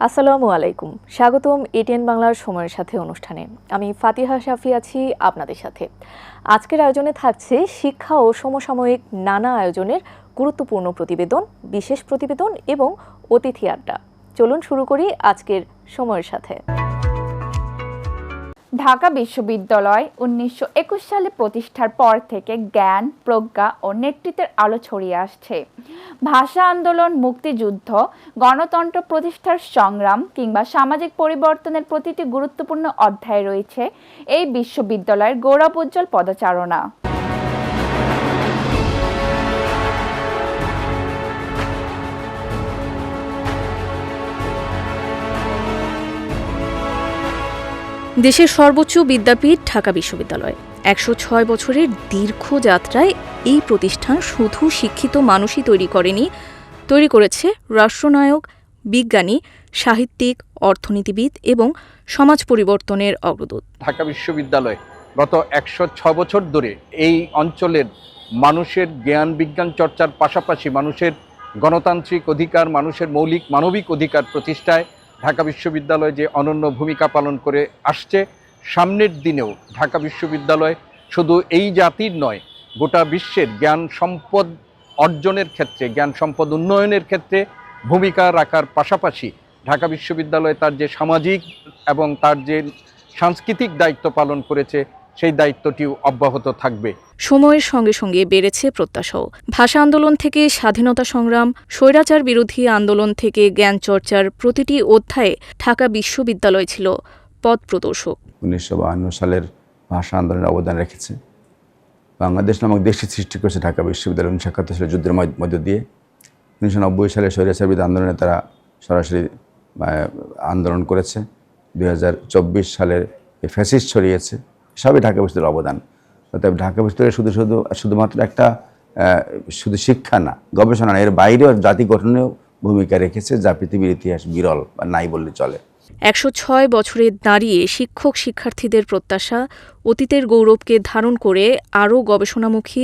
আসসালামু আলাইকুম, স্বাগতম এটিএন বাংলার সময়ের সাথে অনুষ্ঠানে। আমি ফাতিহা শাফি আছি আপনাদের সাথে। আজকের আয়োজনে থাকছে শিক্ষা ও সমসাময়িক নানা আয়োজনের গুরুত্বপূর্ণ প্রতিবেদন, বিশেষ প্রতিবেদন এবং অতিথি আড্ডা। চলুন শুরু করি আজকের সময়ের সাথে। ঢাকা বিশ্ববিদ্যালয় 1921 সালে প্রতিষ্ঠার পর থেকে জ্ঞান, প্রজ্ঞা ও নেতৃত্বের আলো ছড়িয়ে আসছে। ভাষা আন্দোলন, মুক্তিযুদ্ধ, গণতন্ত্র প্রতিষ্ঠার সংগ্রাম কিংবা সামাজিক পরিবর্তনের প্রতিটি গুরুত্বপূর্ণ অধ্যায়ে রয়েছে এই বিশ্ববিদ্যালয়ের গৌরবোজ্জ্বল পদচারণা। দেশের সর্বোচ্চ বিদ্যাপীঠ ঢাকা বিশ্ববিদ্যালয় 106 বছরের দীর্ঘ যাত্রায় এই প্রতিষ্ঠান শুধু শিক্ষিত মানুষই তৈরি করেছে রাষ্ট্রনায়ক, বিজ্ঞানী, সাহিত্যিক, অর্থনীতিবিদ এবং সমাজ পরিবর্তনের অগ্রদূত। ঢাকা বিশ্ববিদ্যালয় গত 106 বছর ধরে এই অঞ্চলের মানুষের জ্ঞান বিজ্ঞান চর্চার পাশাপাশি মানুষের গণতান্ত্রিক অধিকার, মানুষের মৌলিক মানবিক অধিকার প্রতিষ্ঠায় ঢাকা বিশ্ববিদ্যালয় যে অনন্য ভূমিকা পালন করে আসছে, সামনের দিনেও ঢাকা বিশ্ববিদ্যালয় শুধু এই জাতির নয়, গোটা বিশ্বের জ্ঞান সম্পদ অর্জনের ক্ষেত্রে, জ্ঞান সম্পদ উন্নয়নের ক্ষেত্রে ভূমিকা রাখার পাশাপাশি ঢাকা বিশ্ববিদ্যালয় তার যে সামাজিক এবং তার যে সাংস্কৃতিক দায়িত্ব পালন করেছে, সেই দায়িত্বটিও অব্যাহত থাকবে। সময়ের সঙ্গে সঙ্গে বেড়েছে প্রত্যাশাও। ভাষা আন্দোলন থেকে স্বাধীনতা সংগ্রাম, স্বৈরাচার বিরোধী আন্দোলন থেকে জ্ঞান চর্চার প্রতিটি অধ্যায়ে ঢাকা বিশ্ববিদ্যালয় ছিল পথ প্রদর্শক। 1952 সালের ভাষা আন্দোলনের অবদান রেখেছে। বাংলাদেশ নামক দেশটি সৃষ্টি করেছে ঢাকা বিশ্ববিদ্যালয় 1971 সালের যুদ্ধের মধ্য দিয়ে। 1990 সালে স্বৈরাচার বিরোধী আন্দোলনে তারা সরাসরি আন্দোলন করেছে। 2024 সালের ফ্যাসিস্ট ছড়িয়েছে, সবই ঢাকা বিশ্ববিদ্যালয়ের অবদান। অর্থাৎ ঢাকা বিশ্ববিদ্যালয় শুধুমাত্র একটা শুধু শিক্ষা না, গবেষণা না, এর বাইরেও জাতি গঠনেও ভূমিকা রেখেছে, যা পৃথিবীর ইতিহাস বিরল বা নাই বললে চলে। 106 বছরে দাঁড়িয়ে শিক্ষক শিক্ষার্থীদের প্রত্যাশা অতীতের গৌরবকে ধারণ করে আরও গবেষণামুখী,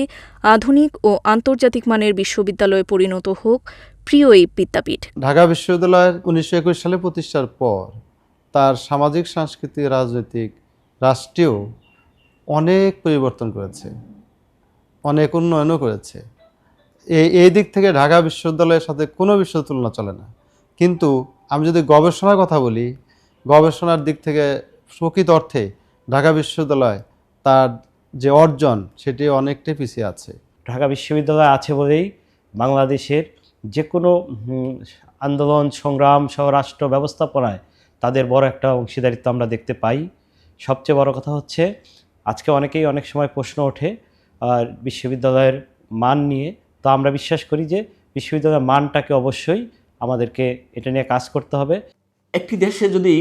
আধুনিক ও আন্তর্জাতিক মানের বিশ্ববিদ্যালয়ে পরিণত হোক প্রিয় এই বিদ্যাপীঠ। ঢাকা বিশ্ববিদ্যালয়ের 1921 সালে প্রতিষ্ঠার পর তার সামাজিক, সাংস্কৃতিক, রাজনৈতিক, রাষ্ট্রীয় অনেক পরিবর্তন করেছে, অনেক উন্নয়নও করেছে। এই দিক থেকে ঢাকা বিশ্ববিদ্যালয়ের সাথে কোনো বিশ্ববিদ্যালয়ের তুলনা চলে না। কিন্তু আমি যদি গবেষণার কথা বলি, গবেষণার দিক থেকে প্রকৃত অর্থে ঢাকা বিশ্ববিদ্যালয় তার যে অর্জন সেটি অনেকটাই পিছিয়ে আছে। ঢাকা বিশ্ববিদ্যালয় আছে বলেই বাংলাদেশের যে কোনো আন্দোলন সংগ্রাম সহ রাষ্ট্র ব্যবস্থাপনায় তাদের বড় একটা অংশীদারিত্ব আমরা দেখতে পাই। সবচেয়ে বড় কথা হচ্ছে, আজকে অনেক সময় প্রশ্ন ওঠে বিশ্ববিদ্যালয়ের মান নিয়ে। তো আমরা বিশ্বাস করি যে বিশ্ববিদ্যালয়ের মানটাকে অবশ্যই আমাদেরকে এটা নিয়ে কাজ করতে হবে। একটি দেশে যদি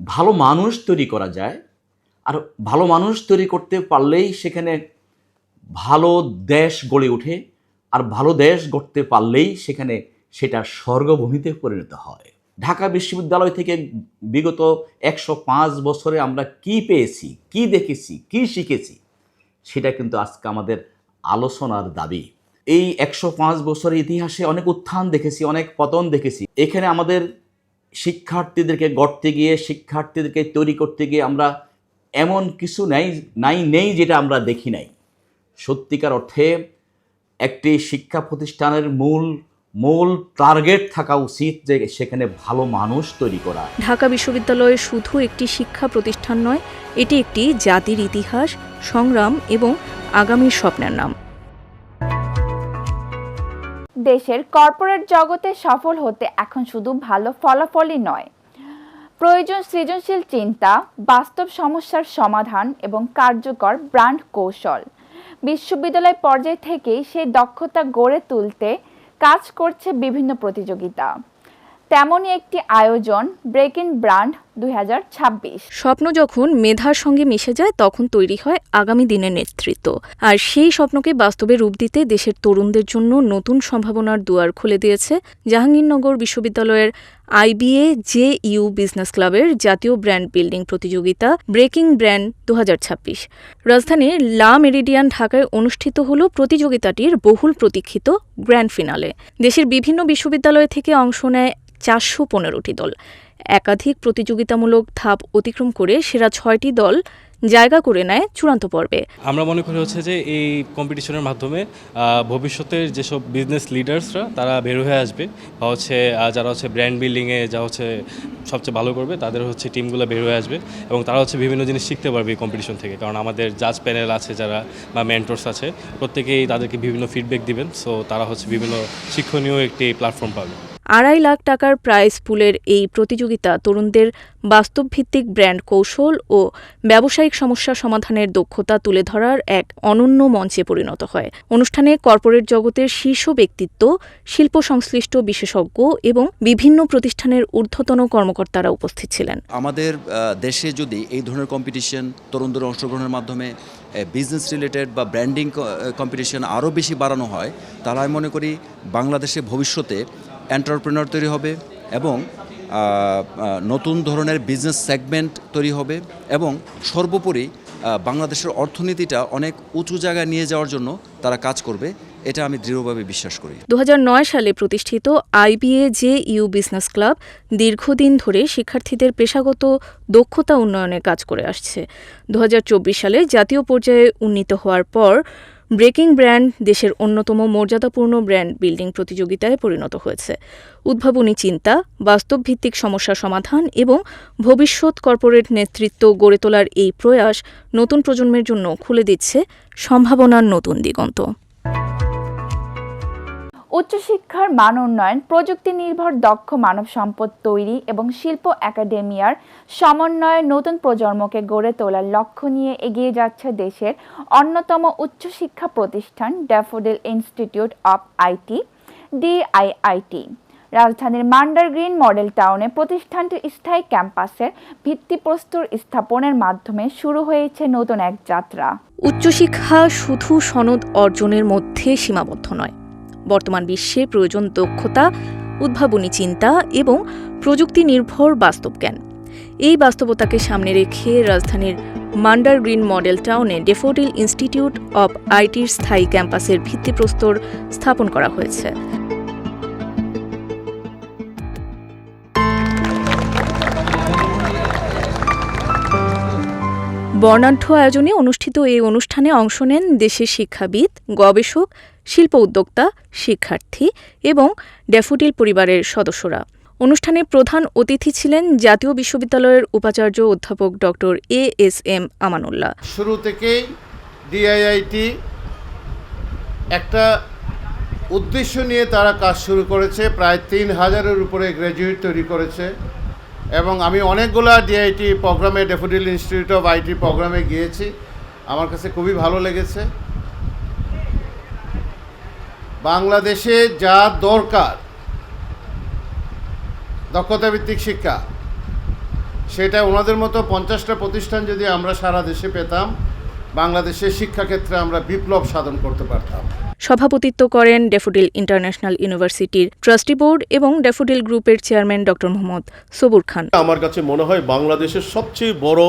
ভালো মানুষ তৈরি করা যায়, আর ভালো মানুষ তৈরি করতে পারলেই সেখানে ভালো দেশ গড়ে ওঠে, আর ভালো দেশ গড়তে পারলেই সেটা স্বর্গভূমিতে পরিণত হয়। ঢাকা বিশ্ববিদ্যালয় থেকে বিগত 105 বছরে আমরা কি পেয়েছি, কি দেখেছি, কি শিখেছি, সেটা কিন্তু আজকে আমাদের আলোচনার দাবি। এই 105 বছরের ইতিহাসে অনেক উত্থান দেখেছি, অনেক পতন দেখেছি। এখানে আমাদের শিক্ষার্থীদেরকে গড়তে গিয়ে, শিক্ষার্থীদেরকে তৈরি করতে গিয়ে আমরা এমন কিছু নেই যেটা আমরা দেখি নাই। সত্যিকার অর্থে একটি শিক্ষা প্রতিষ্ঠানের মূল টার্গেট থাকা উচিত যে সেখানে ভালো মানুষ তৈরি করা। ঢাকা বিশ্ববিদ্যালয় শুধু একটি শিক্ষা প্রতিষ্ঠান নয়, এটি একটি জাতির ইতিহাস, সংগ্রাম এবং আগামীর স্বপ্নের নাম। দেশের কর্পোরেট জগতে সফল হতে এখন শুধু ভালো ফলাফলই নয়, প্রয়োজন সৃজনশীল চিন্তা, বাস্তব সমস্যার সমাধান এবং কার্যকর ব্র্যান্ড কৌশল। বিশ্ববিদ্যালয় পর্যায় থেকেই সেই দক্ষতা গড়ে তুলতে কাজ করছে বিভিন্ন প্রতিযোগিতা। তেমনই একটি আয়োজন ব্রেকিং ব্র্যান্ড 2026। স্বপ্ন যখন মেধার সঙ্গে মিশে যায়, তখন তৈরি হয় আগামী দিনের নেতৃত্ব। আর সেই স্বপ্নকে বাস্তবে রূপ দিতে দেশের তরুণদের জন্য নতুন সম্ভাবনার দুয়ার খুলে দিয়েছে জাহাঙ্গীরনগর বিশ্ববিদ্যালয়ের IBA JU বিজনেস ক্লাবের জাতীয় ব্র্যান্ড বিল্ডিং প্রতিযোগিতা ব্রেকিং ব্র্যান্ড 2026। রাজধানীর লা মেরিডিয়ান ঢাকায় অনুষ্ঠিত হল প্রতিযোগিতাটির বহুল প্রতীক্ষিত গ্র্যান্ড ফিনালে। দেশের বিভিন্ন বিশ্ববিদ্যালয় থেকে অংশ নেয় 415টি দল। একাধিক প্রতিযোগিতামূলক ধাপ অতিক্রম করে সেরা 6টি দল জায়গা করে নেয় চূড়ান্ত পর্বে। আমরা মনে করি হচ্ছে যে এই কম্পিটিশনের মাধ্যমে ভবিষ্যতের যেসব বিজনেস লিডার্সরা তারা বের হয়ে আসবে, বা হচ্ছে যারা হচ্ছে ব্র্যান্ড বিল্ডিংয়ে যা হচ্ছে সবচেয়ে ভালো করবে তাদের হচ্ছে টিমগুলো বের হয়ে আসবে, এবং তারা হচ্ছে বিভিন্ন জিনিস শিখতে পারবে এই কম্পিটিশন থেকে। কারণ আমাদের জাজ প্যানেল আছে যারা, বা মেন্টরস আছে, প্রত্যেকেই তাদেরকে বিভিন্ন ফিডব্যাক দিবেন, সো তারা হচ্ছে বিভিন্ন শিক্ষণীয় একটি প্ল্যাটফর্ম পাবে। 2.5 লাখ টাকার প্রাইজ পুলের এই প্রতিযোগিতা তরুণদের বাস্তবভিত্তিক ব্র্যান্ড কৌশল ও ব্যবসায়িক সমস্যা সমাধানের দক্ষতা তুলে ধরার এক অনন্য মঞ্চে পরিণত হয়। অনুষ্ঠানে কর্পোরেট জগতের শীর্ষ ব্যক্তিত্ব, শিল্প সংশ্লিষ্ট বিশেষজ্ঞ এবং বিভিন্ন প্রতিষ্ঠানের ঊর্ধ্বতন কর্মকর্তারা উপস্থিত ছিলেন। আমাদের দেশে যদি এই ধরনের কম্পিটিশন তরুণদের অংশগ্রহণের মাধ্যমে বিজনেস রিলেটেড বা ব্র্যান্ডিং কম্পিটিশন আরও বেশি বাড়ানো হয়, তাহলে আমি মনে করি বাংলাদেশে ভবিষ্যতে এন্টারপ্রেনার তৈরি হবে এবং নতুন ধরনের বিজনেস সেগমেন্ট তৈরি হবে, এবং সর্বোপরি বাংলাদেশের অর্থনীতিটা অনেক উঁচু জায়গায় নিয়ে যাওয়ার জন্য তারা কাজ করবে, এটা আমি দৃঢ়ভাবে বিশ্বাস করি। 2009 সালে প্রতিষ্ঠিত IBA-JU বিজনেস ক্লাব দীর্ঘদিন ধরে শিক্ষার্থীদের পেশাগত দক্ষতা উন্নয়নে কাজ করে আসছে। 2024 সালে জাতীয় পর্যায়ে উন্নীত হওয়ার পর ব্রেকিং ব্র্যান্ড দেশের অন্যতম মর্যাদাপূর্ণ ব্র্যান্ড বিল্ডিং প্রতিযোগিতায় পরিণত হয়েছে। উদ্ভাবনী চিন্তা, বাস্তবভিত্তিক সমস্যা সমাধান এবং ভবিষ্যৎ কর্পোরেট নেতৃত্ব গড়ে তোলার এই প্রয়াস নতুন প্রজন্মের জন্য খুলে দিচ্ছে সম্ভাবনার নতুন দিগন্ত। উচ্চশিক্ষার মান উন্নয়ন, প্রযুক্তি নির্ভর দক্ষ মানব সম্পদ তৈরি এবং শিল্প একাডেমিয়ার সমন্বয়ে নতুন প্রজন্মকে গড়ে তোলার লক্ষ্য নিয়ে এগিয়ে যাচ্ছে দেশের অন্যতম উচ্চশিক্ষা প্রতিষ্ঠান daffodil institute of IT DIIT। রাজধানীর মান্ডার গ্রিন মডেল টাউনে প্রতিষ্ঠানটির স্থায়ী ক্যাম্পাসের ভিত্তিপ্রস্তর স্থাপনের মাধ্যমে শুরু হয়েছে নতুন এক যাত্রা। উচ্চশিক্ষা শুধু সনদ অর্জনের মধ্যে সীমাবদ্ধ নয়। বর্তমান বিশ্বে প্রয়োজন দক্ষতা, উদ্ভাবনী চিন্তা এবং প্রযুক্তি নির্ভর বাস্তব জ্ঞান। এই বাস্তবতাকে সামনে রেখে রাজধানীর মান্ডার গ্রিন মডেল টাউনে ড্যাফোডিল ইনস্টিটিউট অব আইটির স্থায়ী ক্যাম্পাসের ভিত্তিপ্রস্তর স্থাপন করা হয়েছে। বর্ণাঢ্য আয়োজনে অনুষ্ঠিত এই অনুষ্ঠানে অংশ নেন দেশের শিক্ষাবিদ, গবেষক, শিল্প উদ্যোক্তা, শিক্ষার্থী এবং ড্যাফোডিল পরিবারের সদস্যরা। অনুষ্ঠানে প্রধান অতিথি ছিলেন জাতীয় বিশ্ববিদ্যালয়ের উপাচার্য অধ্যাপক ডক্টর ASM আমানুল্লাহ। শুরু থেকেই DIIT একটা উদ্দেশ্য নিয়ে তারা কাজ শুরু করেছে, প্রায় 3000-এর উপরে গ্র্যাজুয়েট তৈরি করেছে, এবং আমি অনেকগুলো DIIT প্রোগ্রামে, ড্যাফোডিল ইনস্টিটিউট অফ আইটি প্রোগ্রামে গিয়েছি, আমার কাছে খুবই ভালো লেগেছে। বাংলাদেশে যা দরকার দক্ষতাভিত্তিক শিক্ষা, সেটা ওনাদের মতো 50টা প্রতিষ্ঠান যদি আমরা সারা দেশে পেতাম, বাংলাদেশের শিক্ষাক্ষেত্রে আমরা বিপ্লব সাধন করতে পারতাম। সভাপতিত্ব করেন ড্যাফোডিল ইন্টারন্যাশনাল ইউনিভার্সিটির ট্রাস্টি বোর্ড এবং ড্যাফোডিল গ্রুপের চেয়ারম্যান ডক্টর মোহাম্মদ সবুর খান। আমার কাছে মনে হয় বাংলাদেশের সবচেয়ে বড়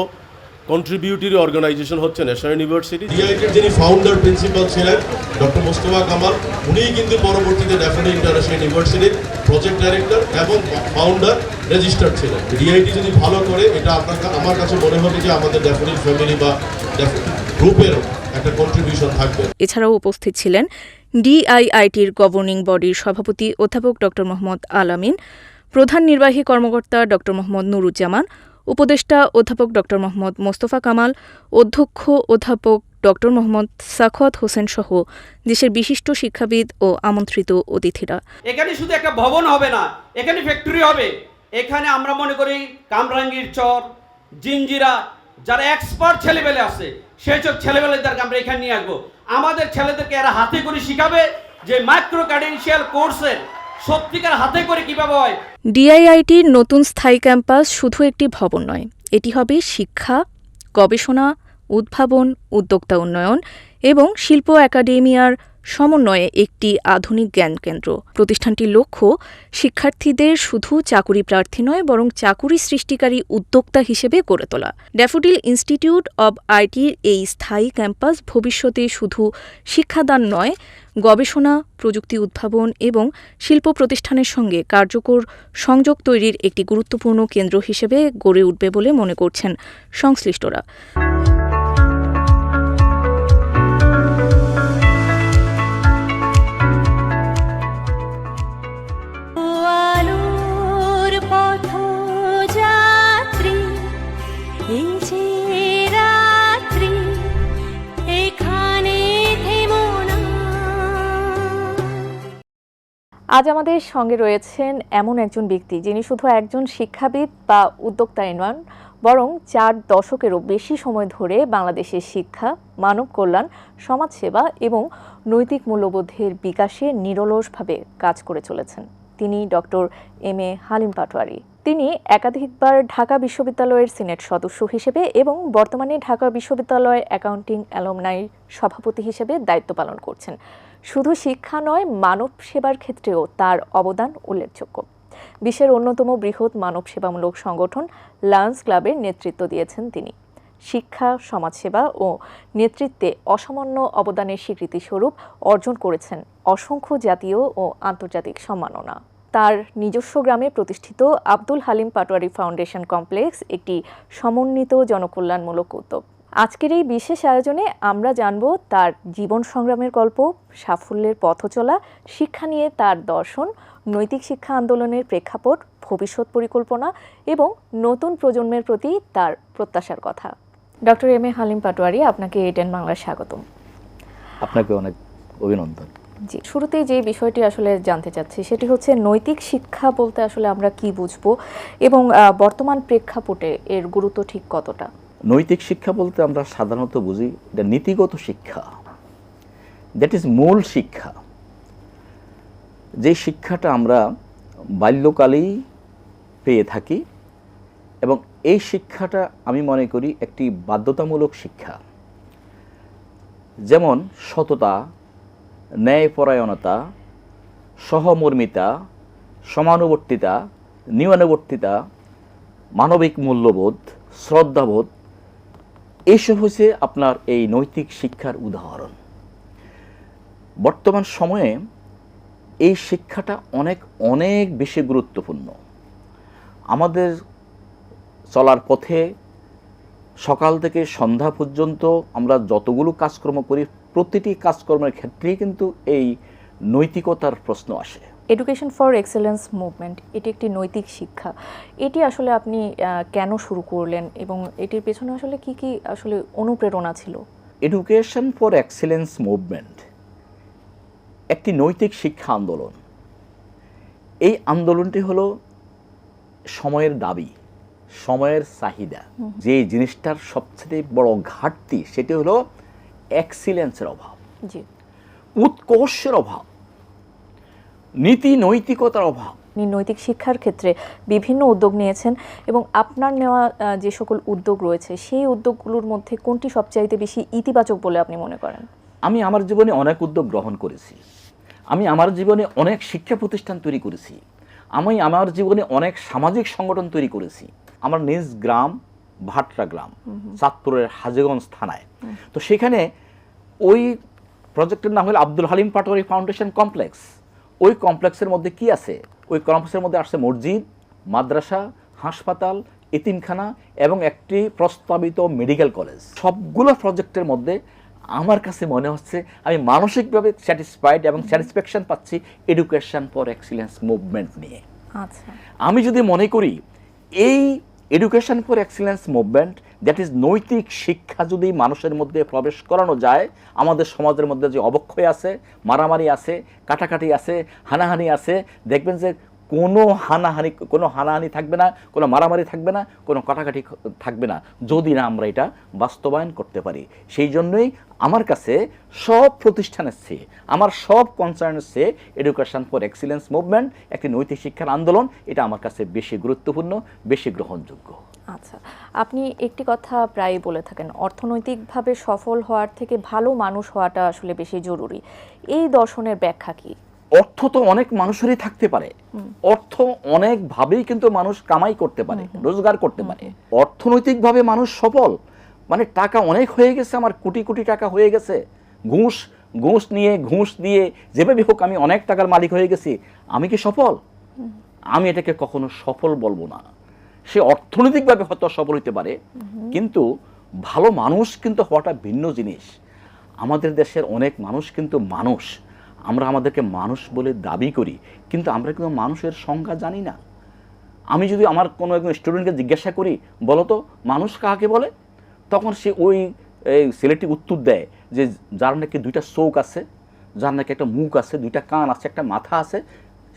কন্ট্রিবিউটরি অর্গানাইজেশন হচ্ছে ন্যাশনাল ইউনিভার্সিটি। DIITর যিনি ফাউন্ডার প্রিন্সিপাল ছিলেন ডক্টর মোস্তফা কামাল, উনিই কিন্তু পরবর্তীতে ড্যাফোডিল ইন্টারন্যাশনাল ইউনিভার্সিটির প্রজেক্ট ডাইরেক্টর এবং ফাউন্ডার রেজিস্টার ছিলেন। DIIT যদি ভালো করে, এটা আমার কাছে মনে হবে যে আমাদের ড্যাফোডিল ফ্যামিলি বা ড্যাফোডিল গ্রুপের একটা কন্ট্রিবিউশন থাকবে। এছাড়াও উপস্থিত ছিলেন DIITর গভর্নিং বডির সভাপতি অধ্যাপক ডক্টর মোহাম্মদ আলামিন, প্রধান নির্বাহী কর্মকর্তা ডক্টর মোহাম্মদ নুরুজ্জামান, উপদেষ্টা অধ্যাপক ডক্টর মোহাম্মদ মোস্তফা কামাল, অধ্যক্ষ অধ্যাপক ডক্টর মোহাম্মদ সাখাওয়াত হোসেন সহ দেশের বিশিষ্ট শিক্ষাবিদ ও আমন্ত্রিত অতিথিরা। এখানে শুধু একটা ভবন হবে না, এখানে ফ্যাক্টরি হবে। এখানে আমরা মনে করি কামরাঙ্গীর চর, জিঞ্জিরা, যারা এক্সপার্ট ছেলেবেলে আছে, সেই সব ছেলেবেলেদেরকে আমরা এখানে নিয়ে আসবো। আমাদের ছেলেদেরকে এরা হাতে করে শিখাবে যে মাইক্রো ক্রেডেনশিয়াল কোর্সের সত্যিকার হাতে করে কিভাবে হয়। DIITর নতুন স্থায়ী ক্যাম্পাস শুধু একটি ভবন নয়, এটি হবে শিক্ষা, গবেষণা, উদ্ভাবন, উদ্যোক্তা উন্নয়ন এবং শিল্প একাডেমিয়ার সমন্বয়ে একটি আধুনিক জ্ঞান কেন্দ্র। প্রতিষ্ঠানটির লক্ষ্য শিক্ষার্থীদের শুধু চাকুরি প্রার্থী নয়, বরং চাকুরি সৃষ্টিকারী উদ্যোক্তা হিসেবে গড়ে তোলা। ড্যাফোডিল ইনস্টিটিউট অব আইটির এই স্থায়ী ক্যাম্পাস ভবিষ্যতে শুধু শিক্ষাদান নয়, গবেষণা, প্রযুক্তি উদ্ভাবন এবং শিল্প প্রতিষ্ঠানের সঙ্গে কার্যকর সংযোগ তৈরির একটি গুরুত্বপূর্ণ কেন্দ্র হিসেবে গড়ে উঠবে বলে মনে করছেন সংশ্লিষ্টরা। আজ আমাদের সঙ্গে রয়েছেন এমন একজন ব্যক্তি যিনি শুধু একজন শিক্ষাবিদ বা উদ্যোক্তাই নন, বরং 4 দশকেরও বেশি সময় ধরে বাংলাদেশের শিক্ষা, মানব কল্যাণ, সমাজসেবা এবং নৈতিক মূল্যবোধের বিকাশে নিরলসভাবে কাজ করে চলেছেন। তিনি doctor M A Halim Patwari. তিনি একাধিকবার ঢাকা বিশ্ববিদ্যালয়ের সিনেট সদস্য হিসেবে এবং বর্তমানে ঢাকা বিশ্ববিদ্যালয়ের অ্যাকাউন্টিং অ্যালুমনাই সভাপতি হিসেবে দায়িত্ব পালন করছেন। শুধু শিক্ষা নয়, মানব সেবার ক্ষেত্রেও তার অবদান উল্লেখযোগ্য। বিশ্বের অন্যতম বৃহৎ মানব সেবামূলক সংগঠন লায়ন্স ক্লাবের নেতৃত্ব দিয়েছেন তিনি। শিক্ষা, সমাজসেবা ও নেতৃত্বে অসামান্য অবদানের স্বীকৃতিস্বরূপ অর্জন করেছেন অসংখ্য জাতীয় ও আন্তর্জাতিক সম্মাননা। তার নিজস্ব গ্রামে প্রতিষ্ঠিত আব্দুল হালিম পাটোয়ারী ফাউন্ডেশন কমপ্লেক্স একটি সমন্বিত জনকল্যাণমূলক উদ্যোগ। আজকের এই বিশেষ আয়োজনে আমরা জানব তার জীবন সংগ্রামের গল্প, সাফল্যের পথচলা, শিক্ষা নিয়ে তার দর্শন, নৈতিক শিক্ষা আন্দোলনের প্রেক্ষাপট, ভবিষ্যৎ পরিকল্পনা এবং নতুন প্রজন্মের প্রতি তার প্রত্যাশার কথা। Doctor M A Halim Patwari, আপনাকে এটেন বাংলায় স্বাগতম। আপনাকে অনেক অভিনন্দন। জি, শুরুতেই যে বিষয়টি আসলে জানতে চাচ্ছি সেটি হচ্ছে নৈতিক শিক্ষা বলতে আসলে আমরা কি বুঝবো এবং বর্তমান প্রেক্ষাপটে এর গুরুত্ব ঠিক কতটা? নৈতিক শিক্ষা বলতে আমরা সাধারণত বুঝি এটা নীতিগত শিক্ষা, দ্যাট ইজ মূল শিক্ষা। যে শিক্ষাটা আমরা বাল্যকালেই পেয়ে থাকি এবং এই শিক্ষাটা আমি মনে করি একটি বাধ্যতামূলক শিক্ষা। যেমন সততা, ন্যায়পরায়ণতা, সহমর্মিতা, সমানুবর্তিতা, নিয়মানুবর্তিতা, মানবিক মূল্যবোধ, শ্রদ্ধাবোধ, এইসব হচ্ছে আপনার এই নৈতিক শিক্ষার উদাহরণ। বর্তমান সময়ে এই শিক্ষাটা অনেক অনেক বেশি গুরুত্বপূর্ণ। আমাদের চলার পথে সকাল থেকে সন্ধ্যা পর্যন্ত আমরা যতগুলো কাজকর্ম করি, প্রতিটি কাজকর্মের ক্ষেত্রেই কিন্তু এই নৈতিকতার প্রশ্ন আসে। এডুকেশন ফর এক্সেলেন্স মুভমেন্ট, এটি একটি নৈতিক শিক্ষা। এটি আসলে আপনি কেন শুরু করলেন এবং এটির পেছনে আসলে কি কি আসলে অনুপ্রেরণা ছিল? এডুকেশন ফর এক্সেলেন্স মুভমেন্ট একটি নৈতিক শিক্ষা আন্দোলন। এই আন্দোলনটি হলো সময়ের দাবি, সময়ের চাহিদা। যে জিনিসটার সবচেয়ে বড় ঘাটতি সেটি হলো এক্সিলেন্সের অভাব, উৎকর্ষের অভাব, নীতি নৈতিকতার অভাব। নৈতিক শিক্ষার ক্ষেত্রে বিভিন্ন উদ্যোগ নিয়েছেন এবং আপনার নেওয়া যে সকল উদ্যোগ রয়েছে সেই উদ্যোগগুলোর মধ্যে কোনটি সবচাইতে বেশি ইতিবাচক বলে আপনি মনে করেন? আমি আমার জীবনে অনেক উদ্যোগ গ্রহণ করেছি। আমি আমার জীবনে অনেক শিক্ষা প্রতিষ্ঠান তৈরি করেছি। আমি আমার জীবনে অনেক সামাজিক সংগঠন তৈরি করেছি। আমার নিজ গ্রাম ভাটরা গ্রাম, চাঁদপুরের হাজীগঞ্জ থানায়। তো সেখানে ওই প্রজেক্টের নাম হলো আব্দুল হালিম পাটোয়ারী ফাউন্ডেশন কমপ্লেক্স। ওই কমপ্লেক্সের মধ্যে কি আছে? ওই কমপ্লেক্সের মধ্যে আছে মসজিদ, মাদ্রাসা, হাসপাতাল, এতিমখানা এবং একটি প্রস্তাবিত মেডিকেল কলেজ। সবগুলো প্রজেক্টের মধ্যে আমার কাছে মনে হচ্ছে আমি মানসিকভাবে স্যাটিসফাইড এবং স্যাটিসফ্যাকশন পাচ্ছি এডুকেশন ফর এক্সিলেন্স মুভমেন্ট নিয়ে। আচ্ছা, আমি যদি মনে করি এই education for excellence movement, that is নৈতিক শিক্ষা যদি মানুষের মধ্যে প্রবেশ করানো যায়, আমাদের সমাজের মধ্যে যে অবক্ষয় আছে, মারামারি আছে, কাটাকাটি আছে, হানাহানি আছে, দেখবেন যে কোনো হানাহানি থাকবে না, কোনো মারামারি থাকবে না, কোনো কাটাকাটি থাকবে না যদি না আমরা এটা বাস্তবায়ন করতে পারি। সেই জন্যই আমার কাছে সব প্রতিষ্ঠানের চেয়ে, আমার সব কনসার্নের চেয়ে এডুকেশন ফর এক্সিলেন্স মুভমেন্ট একটি নৈতিক শিক্ষার আন্দোলন, এটা আমার কাছে বেশি গুরুত্বপূর্ণ, বেশি গ্রহণযোগ্য। আচ্ছা, আপনি একটি কথা প্রায় বলে থাকেন, অর্থনৈতিকভাবে সফল হওয়ার থেকে ভালো মানুষ হওয়াটা আসলে বেশি জরুরি। এই দর্শনের ব্যাখ্যা কি? অর্থ তো অনেক মানুষেরই থাকতে পারে, অর্থ অনেকভাবেই কিন্তু মানুষ কামাই করতে পারে, রোজগার করতে পারে। অর্থনৈতিকভাবে মানুষ সফল মানে টাকা অনেক হয়ে গেছে, আমার কোটি কোটি টাকা হয়ে গেছে, ঘুষ ঘুষ দিয়ে যেভাবে হোক আমি অনেক টাকার মালিক হয়ে গেছি, আমি কি সফল? আমি এটাকে কখনো সফল বলবো না। সে অর্থনৈতিকভাবে হয়তো সফল হতে পারে, কিন্তু ভালো মানুষ কিন্তু হওয়াটা ভিন্ন জিনিস। আমাদের দেশের অনেক মানুষ কিন্তু মানুষ, আমরা আমাদেরকে মানুষ বলে দাবি করি, কিন্তু আমরা কিন্তু মানুষের সংজ্ঞা জানি না। আমি যদি আমার কোনো একজন স্টুডেন্টকে জিজ্ঞাসা করি, বলো তো মানুষ কাকে বলে, তখন সে ওই ছেলেটি উত্তর দেয় যে যার নাকি দুইটা চোখ আছে, যার নাকি একটা মুখ আছে, দুইটা কান আছে, একটা মাথা আছে,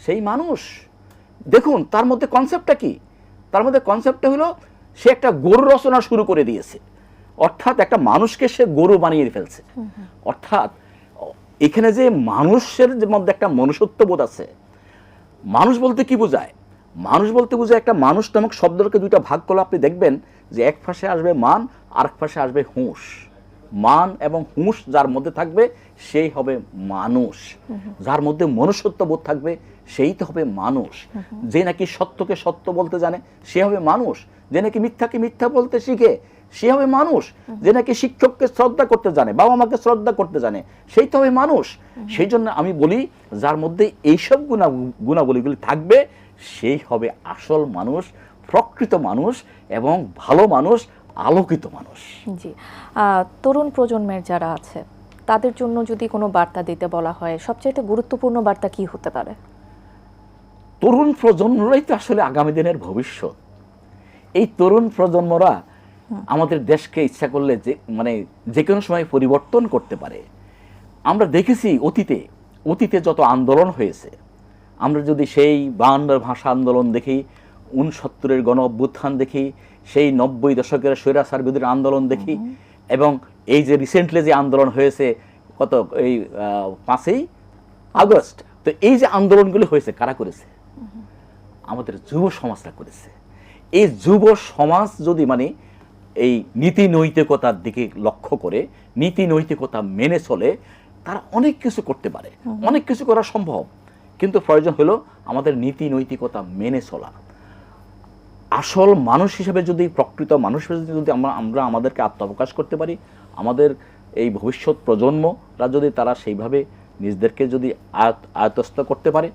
সেই মানুষ। দেখুন তার মধ্যে কনসেপ্টটা কি? তার মধ্যে কনসেপ্টটা হলো সে একটা গরু রচনা শুরু করে দিয়েছে, অর্থাৎ একটা মানুষকে সে গরু বানিয়ে ফেলছে। অর্থাৎ এখানে যে মানুষের মধ্যে একটা মনুষ্যত্ববোধ আছে। মানুষ বলতে কি বোঝায়? মানুষ বলতে বোঝায় একটা মানুষ নামক শব্দটাকে দুইটা ভাগ করলে আপনি দেখবেন যে এক পাশে আসবে মান, আর এক পাশে আসবে হুঁশ। মান এবং হুঁশ যার মধ্যে থাকবে সেই হবে মানুষ। যার মধ্যে মনুষ্যত্ববোধ থাকবে সেই তো হবে মানুষ। যে নাকি সত্যকে সত্য বলতে জানে সে হবে মানুষ। যে নাকি মিথ্যাকে মিথ্যা বলতে শিখে সে হবে মানুষ। যে নাকি শিক্ষককে শ্রদ্ধা করতে জানে, বাবা মাকে শ্রদ্ধা করতে জানে, সেই তো হবে মানুষ। সেই জন্য আমি বলি যার মধ্যে এইসব গুণাবলীগুলি থাকবে সেই হবে আসল মানুষ, প্রকৃত মানুষ এবং ভালো মানুষ, আলোকিত মানুষ। জি, তরুণ প্রজন্মের যারা আছে তাদের জন্য যদি কোনো বার্তা দিতে বলা হয়, সবচেয়ে গুরুত্বপূর্ণ বার্তা কি হতে পারে? তরুণ প্রজন্মরাই তো আসলে আগামী দিনের ভবিষ্যৎ। এই তরুণ প্রজন্মরা আমাদের দেশকে ইচ্ছা করলে যে কোনো সময় পরিবর্তন করতে পারে। আমরা দেখেছি অতীতে যত আন্দোলন হয়েছে, আমরা যদি সেই 52 ভাষা আন্দোলন দেখি, 69-এর গণ অভ্যুত্থান দেখি, সেই 90 দশকের স্বৈরাচার বিরোধী আন্দোলন দেখি, এবং এই যে রিসেন্টলি যে আন্দোলন হয়েছে এই 5ই আগস্ট, তো এই যে আন্দোলনগুলি হয়েছে কারা করেছে? আমাদের যুব সমাজটা করেছে। এই যুব সমাজ যদি এই নীতি নৈতিকতার দিকে লক্ষ্য করে, নীতি নৈতিকতা মেনে চলে, তারা অনেক কিছু করতে পারে, অনেক কিছু করা সম্ভব। কিন্তু প্রয়োজন হলো আমাদের নীতি নৈতিকতা মেনে চলা। আসল মানুষ হিসেবে যদি, প্রকৃত মানুষ হিসেবে যদি আমরা আমাদেরকে আত্মপ্রকাশ করতে পারি, আমাদের এই ভবিষ্যৎ প্রজন্মরা যদি তারা সেইভাবে নিজেদেরকে যদি আয়ত্তস্থ করতে পারে,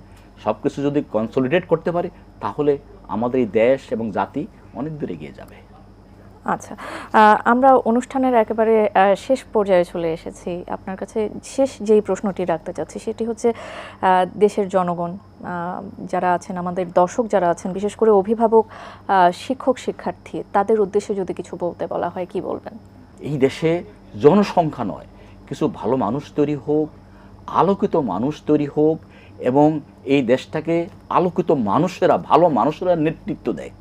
সব কিছু যদি কনসলিডেট করতে পারে, তাহলে আমাদের এই দেশ এবং জাতি অনেক দূর এগিয়ে যাবে। আচ্ছা, আমরা অনুষ্ঠানের একেবারে শেষ পর্যায়ে চলে এসেছি। আপনার কাছে শেষ যেই প্রশ্নটি রাখতে চাচ্ছি সেটি হচ্ছে, দেশের জনগণ যারা আছেন, আমাদের দর্শক যারা আছেন, বিশেষ করে অভিভাবক, শিক্ষক, শিক্ষার্থী, তাদের উদ্দেশ্যে যদি কিছু বলতে বলা হয় কি বলবেন? এই দেশে জনসংখ্যা নয়, কিছু ভালো মানুষ তৈরি হোক, আলোকিত মানুষ তৈরি হোক, এবং এই দেশটাকে আলোকিত মানুষেরা, ভালো মানুষেরা নেতৃত্ব দেয়,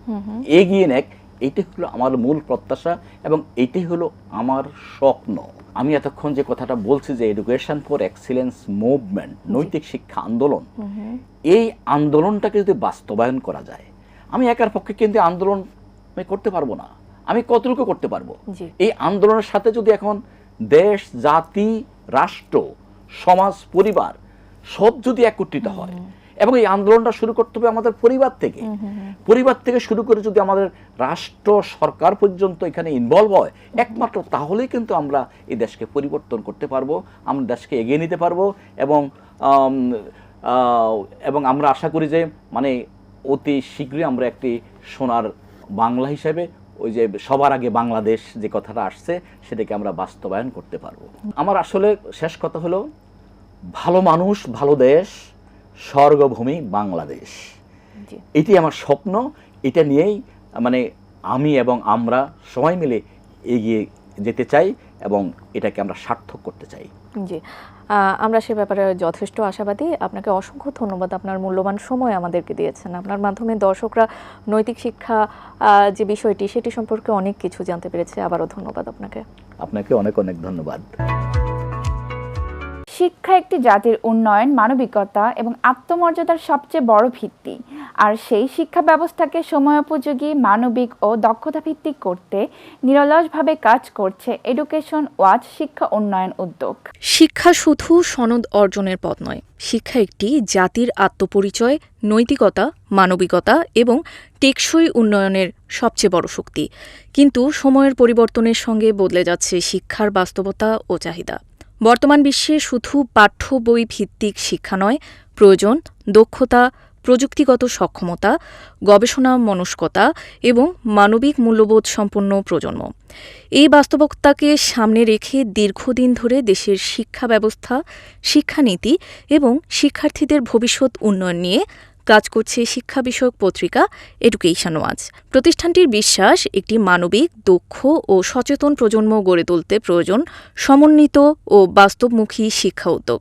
এগিয়ে নেক। এইটাই হলো আমার মূল প্রত্যাশা এবং এইটাই হলো আমার স্বপ্ন। আমি এতক্ষণ যে কথাটা বলছি যে এডুকেশন ফর এক্সিলেন্স মুভমেন্ট, নৈতিক শিক্ষা আন্দোলন, এই আন্দোলনটাকে যদি বাস্তবায়ন করা যায়, আমি একার পক্ষে কিন্তু আন্দোলন করতে পারবো না। আমি কতটুকু করতে পারবো? এই আন্দোলনের সাথে যদি এখন দেশ, জাতি, রাষ্ট্র, সমাজ, পরিবার সব যদি একত্রিত হয়, এবং এই আন্দোলনটা শুরু করতে হবে আমাদের পরিবার থেকে শুরু করে যদি আমাদের রাষ্ট্র, সরকার পর্যন্ত এখানে ইনভলভ হয়, একমাত্র তাহলেই কিন্তু আমরা এই দেশকে পরিবর্তন করতে পারবো, আমরা দেশকে এগিয়ে নিতে পারবো। এবং আমরা আশা করি যে অতি শীঘ্রই আমরা একটি সোনার বাংলা হিসেবে, ওই যে সবার আগে বাংলাদেশ যে কথাটা আসছে, সেটাকে আমরা বাস্তবায়ন করতে পারবো। আমার আসলে শেষ কথা হলো, ভালো মানুষ, ভালো দেশ, স্বর্গভূমি বাংলাদেশ, এটি আমার স্বপ্ন। এটা নিয়েই আমি এবং আমরা সবাই মিলে এগিয়ে যেতে চাই এবং এটাকে আমরা সার্থক করতে চাই। জি, আমরা সে ব্যাপারে যথেষ্ট আশাবাদী। আপনাকে অসংখ্য ধন্যবাদ, আপনার মূল্যবান সময় আমাদেরকে দিয়েছেন। আপনার মাধ্যমে দর্শকরা নৈতিক শিক্ষা যে বিষয়টি, সেটি সম্পর্কে অনেক কিছু জানতে পেরেছে। আবারও ধন্যবাদ আপনাকে। আপনাকে অনেক অনেক ধন্যবাদ। শিক্ষা একটি জাতির উন্নয়ন, মানবিকতা এবং আত্মমর্যাদার সবচেয়ে বড় ভিত্তি। আর সেই শিক্ষা ব্যবস্থাকে সময়োপযোগী, মানবিক ও দক্ষতা ভিত্তিক করতে নিরলসভাবে কাজ করছে এডুকেশন ওয়াচ শিক্ষা উন্নয়ন উদ্যোগ। শিক্ষা শুধু সনদ অর্জনের পথ নয়, শিক্ষা একটি জাতির আত্মপরিচয়, নৈতিকতা, মানবিকতা এবং টেকসই উন্নয়নের সবচেয়ে বড় শক্তি। কিন্তু সময়ের পরিবর্তনের সঙ্গে বদলে যাচ্ছে শিক্ষার বাস্তবতা ও চাহিদা। বর্তমান বিশ্বে শুধু পাঠ্য বই ভিত্তিক শিক্ষা নয়, প্রয়োজন দক্ষতা, প্রযুক্তিগত সক্ষমতা, গবেষণা মনস্কতা এবং মানবিক মূল্যবোধ সম্পন্ন প্রজন্ম। এই বাস্তবতাকে সামনে রেখে দীর্ঘদিন ধরে দেশের শিক্ষা ব্যবস্থা, শিক্ষানীতি এবং শিক্ষার্থীদের ভবিষ্যৎ উন্নয়ন নিয়ে কাজ করছে শিক্ষা বিষয়ক পত্রিকা এডুকেশন ওয়াচ। প্রতিষ্ঠানটির বিশ্বাস, একটি মানবিক, দক্ষ ও সচেতন প্রজন্ম গড়ে তুলতে প্রয়োজন সমন্বিত ও বাস্তবমুখী শিক্ষা উদ্যোগ।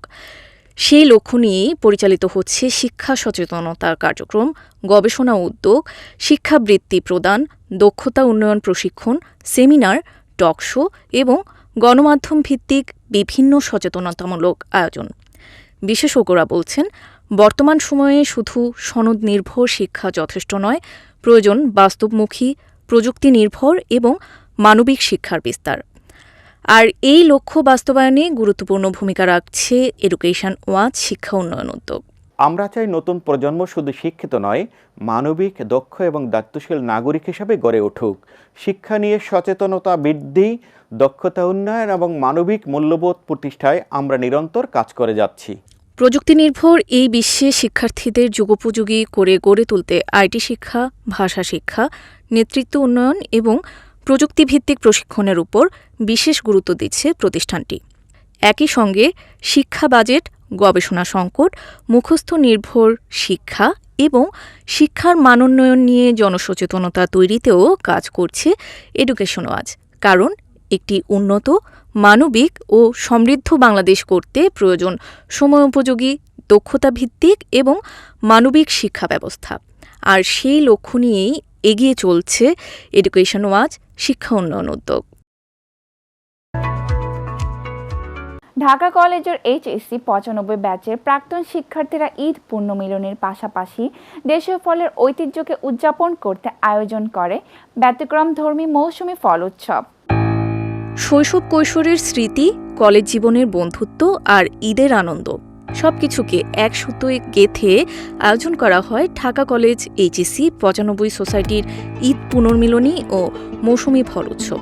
সেই লক্ষ্য নিয়েই পরিচালিত হচ্ছে শিক্ষা সচেতনতা কার্যক্রম, গবেষণা উদ্যোগ, শিক্ষাবৃত্তি প্রদান, দক্ষতা উন্নয়ন প্রশিক্ষণ, সেমিনার, টকশো এবং গণমাধ্যম ভিত্তিক বিভিন্ন সচেতনতামূলক আয়োজন। বিশেষজ্ঞরা বলছেন, বর্তমান সময়ে শুধু সনদ নির্ভর শিক্ষা যথেষ্ট নয়, প্রয়োজন বাস্তবমুখী, প্রযুক্তি নির্ভর এবং মানবিক শিক্ষার বিস্তার। আর এই লক্ষ্য বাস্তবায়নে গুরুত্বপূর্ণ ভূমিকা রাখছে এডুকেশন ওয়াচ শিক্ষা উন্নয়ন উদ্যোগ। আমরা চাই নতুন প্রজন্ম শুধু শিক্ষিত নয়, মানবিক, দক্ষ এবং দায়িত্বশীল নাগরিক হিসেবে গড়ে উঠুক। শিক্ষা নিয়ে সচেতনতা বৃদ্ধি, দক্ষতা উন্নয়ন এবং মানবিক মূল্যবোধ প্রতিষ্ঠায় আমরা নিরন্তর কাজ করে যাচ্ছি। প্রযুক্তি নির্ভর এই বিশ্বে শিক্ষার্থীদের যুগোপযোগী করে গড়ে তুলতে আইটি শিক্ষা, ভাষা শিক্ষা, নেতৃত্ব উন্নয়ন এবং প্রযুক্তিভিত্তিক প্রশিক্ষণের উপর বিশেষ গুরুত্ব দিচ্ছে প্রতিষ্ঠানটি। একই সঙ্গে শিক্ষা বাজেট, গবেষণা সংকট, মুখস্থ নির্ভর শিক্ষা এবং শিক্ষার মানোন্নয়ন নিয়ে জনসচেতনতা তৈরিতেও কাজ করছে এডুকেশন ওয়াচ। কারণ একটি উন্নত, মানবিক ও সমৃদ্ধ বাংলাদেশ করতে প্রয়োজন সময়োপযোগী, দক্ষতাভিত্তিক এবং মানবিক শিক্ষা ব্যবস্থা। আর সেই লক্ষ্য নিয়েই এগিয়ে চলছে এডুকেশন ওয়াচ শিক্ষা উন্নয়ন উদ্যোগ। ঢাকা কলেজের এইচএসসি ৯৫ ব্যাচের প্রাক্তন শিক্ষার্থীরা ঈদ পুণ্যমিলনের পাশাপাশি দেশীয় ফলের ঐতিহ্যকে উদযাপন করতে আয়োজন করে ব্যতিক্রমধর্মী মৌসুমি ফল উৎসব। শৈশব কৈশোরের স্মৃতি, কলেজ জীবনের বন্ধুত্ব আর ঈদের আনন্দ সবকিছুকে এক সুতোয় গেঁথে আয়োজন করা হয় ঢাকা কলেজ এইচএসসি ৯৫ সোসাইটির ঈদ পুনর্মিলনী ও মৌসুমি ফল উৎসব।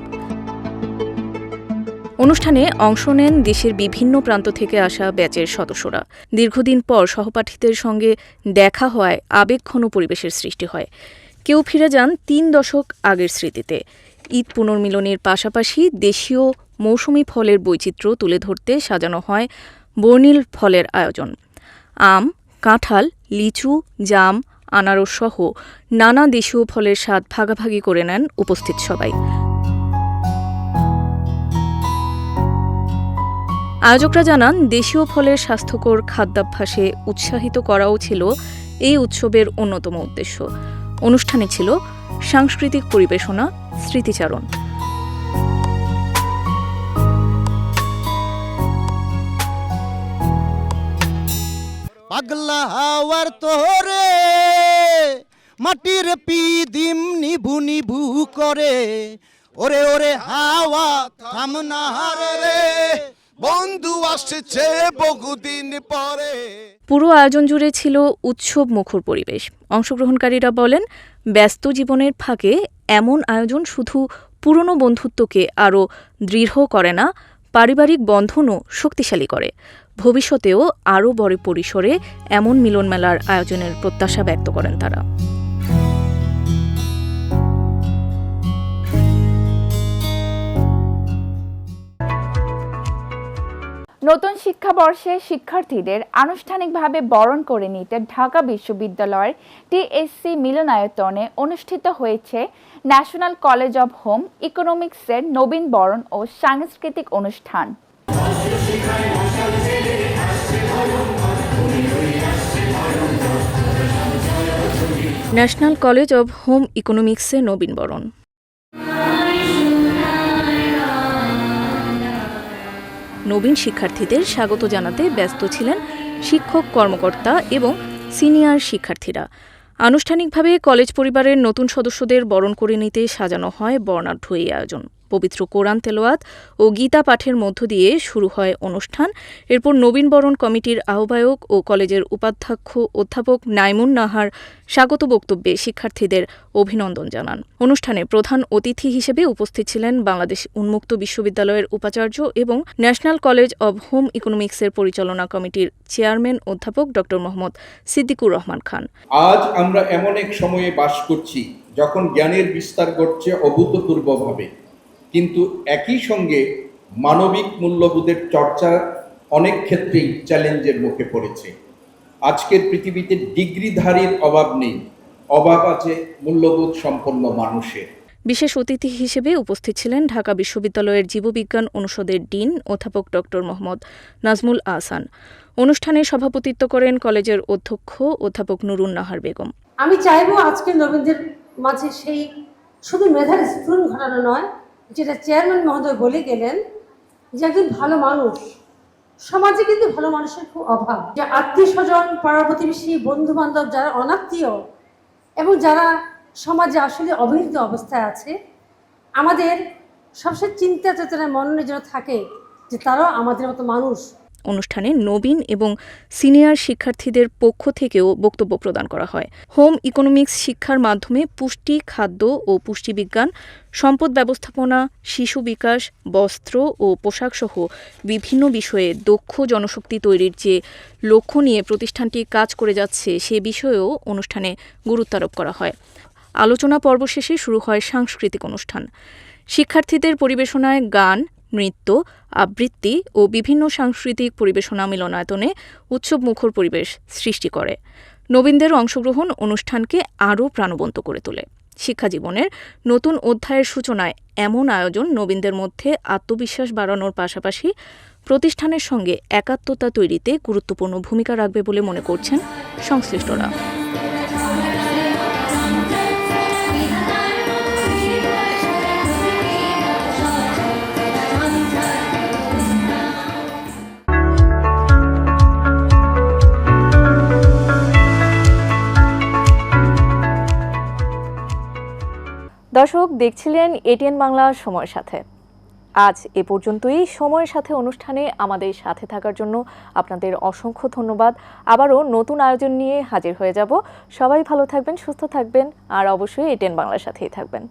অনুষ্ঠানে অংশ নেন দেশের বিভিন্ন প্রান্ত থেকে আসা ব্যাচের সদস্যরা। দীর্ঘদিন পর সহপাঠীদের সঙ্গে দেখা হওয়ায় আবেগঘন পরিবেশের সৃষ্টি হয়। কেউ ফিরে যান ৩ দশক আগের স্মৃতিতে। ঈদ পুনর্মিলনের পাশাপাশি দেশীয় মৌসুমি ফলের বৈচিত্র্য তুলে ধরতে সাজানো হয় বর্ণিল ফলের আয়োজন। আম, কাঁঠাল, লিচু, জাম, আনারস সহ নানা দেশীয় ফলের স্বাদ ভাগাভাগি করে নেন উপস্থিত সবাই। আয়োজকরা জানান, দেশীয় ফলের স্বাস্থ্যকর খাদ্যাভ্যাসে উৎসাহিত করাও ছিল এই উৎসবের অন্যতম উদ্দেশ্য। অনুষ্ঠানে ছিল সাংস্কৃতিক পরিবেশনা, স্মৃতিচারণ। পাগলা হাওয়ার তোরে মাটির পিদিম নিভু নিভু করে, ওরে ওরে হাওয়া থামনা রে, বন্ধু আসছে বহুদিন পরে। পুরো আয়োজন জুড়ে ছিল উৎসব মুখর পরিবেশ। অংশগ্রহণকারীরা বলেন, ব্যস্ত জীবনের ফাঁকে এমন আয়োজন শুধু পুরনো বন্ধুত্বকে আরও দৃঢ় করে না, পারিবারিক বন্ধনও শক্তিশালী করে। ভবিষ্যতেও আরও বড় পরিসরে এমন মিলনমেলার আয়োজনের প্রত্যাশা ব্যক্ত করেন তারা। নতুন শিক্ষাবর্ষে শিক্ষার্থীদের আনুষ্ঠানিকভাবে বরণ করে নিতে ঢাকা বিশ্ববিদ্যালয়ের টিএসসি মিলনায়তনে অনুষ্ঠিত হয়েছে ন্যাশনাল কলেজ অব হোম ইকোনমিক্সের নবীন বরণ ও সাংস্কৃতিক অনুষ্ঠান। ন্যাশনাল কলেজ অব হোম ইকোনমিক্সের নবীন বরণ। নবীন শিক্ষার্থীদের স্বাগত জানাতে ব্যস্ত ছিলেন শিক্ষক, কর্মকর্তা এবং সিনিয়র শিক্ষার্থীরা। আনুষ্ঠানিকভাবে কলেজ পরিবারের নতুন সদস্যদের বরণ করে নিতে সাজানো হয় বর্ণাঢ্য এই আয়োজন। পবিত্র কোরআন তেলাওয়াত ও গীতা পাঠের মধ্য দিয়ে শুরু হয় অনুষ্ঠান। এরপর নবীনবরণ কমিটির আহ্বায়ক ও কলেজের উপাধ্যক্ষ অধ্যাপক নাইমুন নাহার স্বাগত বক্তব্যে শিক্ষার্থীদের অভিনন্দন জানান। অনুষ্ঠানে প্রধান অতিথি হিসেবে উপস্থিত ছিলেন বাংলাদেশ উন্মুক্ত বিশ্ববিদ্যালয়ের উপাচার্য এবং ন্যাশনাল কলেজ অব হোম ইকোনমিক্সের পরিচালনা কমিটির চেয়ারম্যান অধ্যাপক ড. মোহাম্মদ সিদ্দিকুর রহমান খান। আজ আমরা এমন এক সময়ে বাস করছি যখন জ্ঞানের বিস্তার ঘটছে অভূতপূর্বভাবে, কিন্তু একই সঙ্গে মানবিক মূল্যবোধের চর্চা অনেক ক্ষেত্রেই চ্যালেঞ্জের মুখে পড়েছে। আজকের পৃথিবীতে ডিগ্রিধারীর অভাব নেই, অভাব আছে মূল্যবোধ সম্পন্ন মানুষের। বিশেষ অতিথি হিসেবে উপস্থিত ছিলেন ঢাকা বিশ্ববিদ্যালয়ের জীববিজ্ঞান অনুষদের ডিন অধ্যাপক ড. মোহাম্মদ নাজমুল আহসান। অনুষ্ঠানে সভাপতিত্ব করেন কলেজের অধ্যক্ষ অধ্যাপক নুরুন নাহার বেগম। আমি চাইবো আজকের নবীনদের মাঝে সেই শুধু মেধার স্ফুরণ ঘটানো নয়, যেটা চেয়ারম্যান মহোদয় বলে গেলেন যে একজন ভালো মানুষ, সমাজে কিন্তু ভালো মানুষের খুব অভাব। যে আত্মীয় স্বজন, পাড়া প্রতিবেশী, বন্ধু বান্ধব যারা অনাত্মীয় এবং যারা সমাজে আসলে অবহেলিত অবস্থায় আছে, আমাদের সবসময় চিন্তা চেতনায় মননে যেন থাকে যে তারাও আমাদের মতো মানুষ। অনুষ্ঠানে নবীন এবং সিনিয়র শিক্ষার্থীদের পক্ষ থেকেও বক্তব্য প্রদান করা হয়। হোম ইকোনমিক্স শিক্ষার মাধ্যমে পুষ্টি, খাদ্য ও পুষ্টিবিজ্ঞান, সম্পদ ব্যবস্থাপনা, শিশু বিকাশ, বস্ত্র ও পোশাকসহ বিভিন্ন বিষয়ে দক্ষ জনশক্তি তৈরির যে লক্ষ্য নিয়ে প্রতিষ্ঠানটি কাজ করে যাচ্ছে সে বিষয়েও অনুষ্ঠানে গুরুত্বারোপ করা হয়। আলোচনা পর্ব শেষে শুরু হয় সাংস্কৃতিক অনুষ্ঠান। শিক্ষার্থীদের পরিবেশনায় গান, নৃত্য, আবৃত্তি ও বিভিন্ন সাংস্কৃতিক পরিবেশনা মিলনায়তনে উৎসবমুখর পরিবেশ সৃষ্টি করে। নবীনদের অংশগ্রহণ অনুষ্ঠানকে আরও প্রাণবন্ত করে তোলে। শিক্ষাজীবনের নতুন অধ্যায়ের সূচনায় এমন আয়োজন নবীনদের মধ্যে আত্মবিশ্বাস বাড়ানোর পাশাপাশি প্রতিষ্ঠানের সঙ্গে একাত্মতা তৈরিতে গুরুত্বপূর্ণ ভূমিকা রাখবে বলে মনে করছেন সংশ্লিষ্টরা। দর্শক দেখছিলেন এটিএন বাংলা সময়ের সাথে। আজ এ পর্যন্তই। সময়ের সাথে অনুষ্ঠানে আমাদের সাথে থাকার জন্য আপনাদের অসংখ্য ধন্যবাদ। আবারও নতুন আয়োজন নিয়ে হাজির হয়ে যাব। সবাই ভালো থাকবেন, সুস্থ থাকবেন আর অবশ্যই এটিএন বাংলার সাথেই থাকবেন।